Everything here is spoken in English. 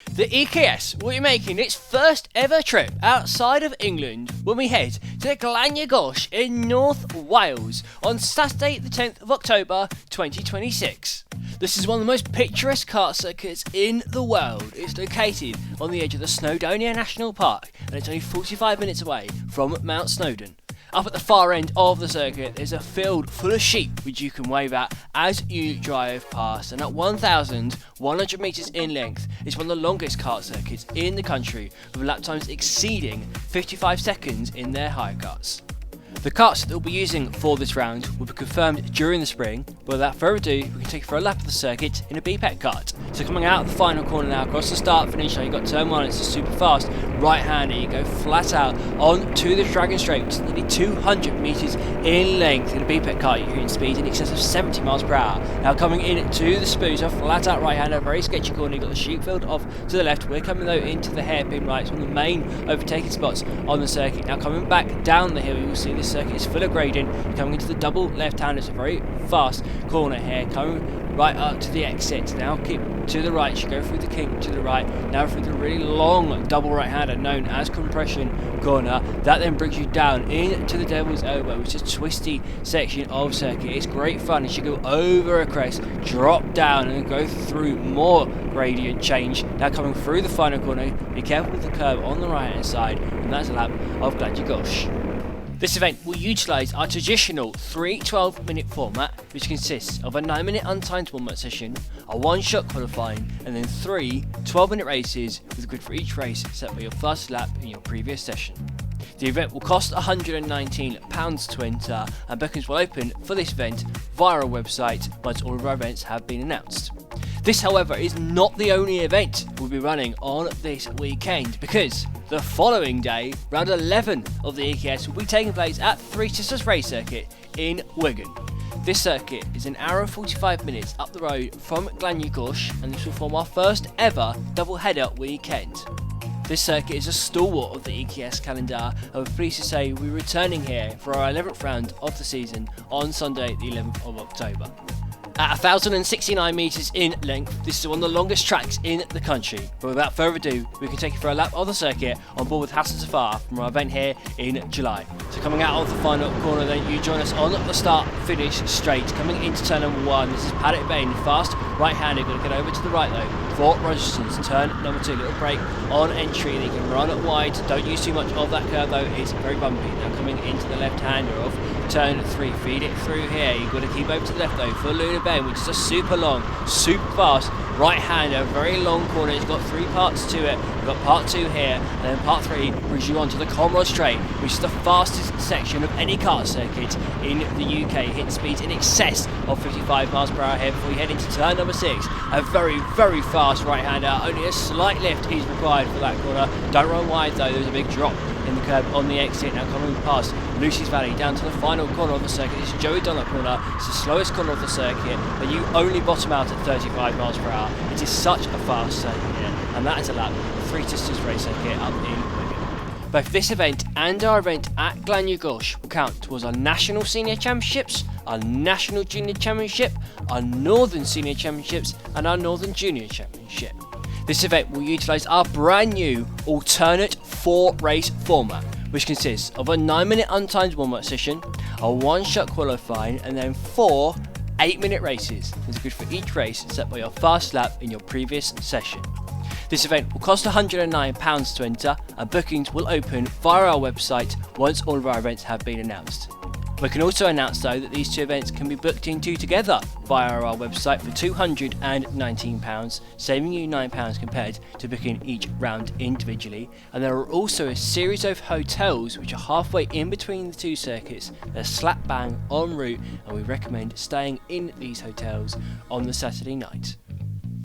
The EKS will be making its first ever trip outside of England when we head to Glan-y-Gors in North Wales on Saturday the 10th of October 2026. This is one of the most picturesque kart circuits in the world. It's located on the edge of the Snowdonia National Park and it's only 45 minutes away from Mount Snowdon. Up at the far end of the circuit there's a field full of sheep which you can wave at as you drive past, and at 1,100 metres in length it's one of the longest kart circuits in the country, with lap times exceeding 55 seconds in their hire-karts. The karts that we'll be using for this round will be confirmed during the spring, but without further ado, we can take you for a lap of the circuit in a BPEC kart. So coming out of the final corner now, across the start finish line, you've got turn 1, it's a super fast right-hander, you go flat out onto the Dragon Straight, which is nearly 200 metres in length. In a BPEC kart, you're hitting speeds in excess of 70 miles per hour. Now coming in to the spoos, a flat out right-hander, very sketchy corner, you've got the sheep field off to the left. We're coming though into the hairpin right, it's one of the main overtaking spots on the circuit. Now coming back down the hill, you will see this circuit is full of grading. You're coming into the double left-hander, it's a very fast corner here, coming right up to the exit. Now keep to the right, you go through the kink to the right, now through the really long double right-hander known as compression corner. That then brings you down into the Devil's Elbow, which is a twisty section of circuit. It's great fun as you go over a crest, drop down and go through more gradient change. Now coming through the final corner, be careful with the curve on the right hand side, and that's a lap of Glan-y-Gors. This event will utilise our traditional 3 12-minute format, which consists of a 9-minute untimed warm-up session, a 1-shot qualifying, and then 3 12-minute races with a grid for each race set by your first lap in your previous session. The event will cost £119 to enter, and bookings will open for this event via our website once all of our events have been announced. This, however, is not the only event we'll be running on this weekend, because the following day, round 11 of the EKS will be taking place at Three Sisters Race Circuit in Wigan. This circuit is an hour and 45 minutes up the road from Glan-y-Gors, and this will form our first ever double-header weekend. This circuit is a stalwart of the EKS calendar, and we're pleased to say we're returning here for our 11th round of the season on Sunday the 11th of October. At 1,069 metres in length, this is one of the longest tracks in the country. But without further ado, we can take you for a lap of the circuit on board with Hassan Safar from our event here in July. So coming out of the final corner then, you join us on the start finish straight. Coming into turn number 1, this is Paddock Bane, fast right-handed, going to get over to the right though for Rogerson's turn number 2. Little break on entry, and you can run it wide, don't use too much of that curve though, it's very bumpy. Now coming into the left-hander of turn 3, feed it through here, you've got to keep over to the left though for Luna Bay, which is a super long, super fast right-hander, very long corner. It's got 3 parts to it. We've got part 2 here, and then part 3 brings you onto the Comrade Straight, which is the fastest section of any kart circuit in the UK, hitting speeds in excess of 55 miles per hour here before you head into turn number 6. A very, very fast right-hander, only a slight lift is required for that corner. Don't run wide though, there's a big drop in the curb on the exit. Now coming past Lucy's Valley down to the final corner of the circuit. It's Joey Donut corner, it's the slowest corner of the circuit, but you only bottom out at 35 miles per hour. It is such a fast circuit here, and that is a lap of Three Sisters Race Circuit up in Wigan. Both this event and our event at Glan-y-Gors will count towards our National Senior Championships, our National Junior Championship, our Northern Senior Championships, and our Northern Junior Championship. This event will utilise our brand new alternate 4-race format, which consists of a 9-minute untimed warm-up session, a 1-shot qualifying, and then 4 8-minute races. There's good for each race set by your first lap in your previous session. This event will cost £109 to enter, and bookings will open via our website once all of our events have been announced. We can also announce though that these 2 events can be booked into together via our website for £219, saving you £9 compared to booking each round individually. And there are also a series of hotels which are halfway in between the 2 circuits. They're slap bang en route, and we recommend staying in these hotels on the Saturday night.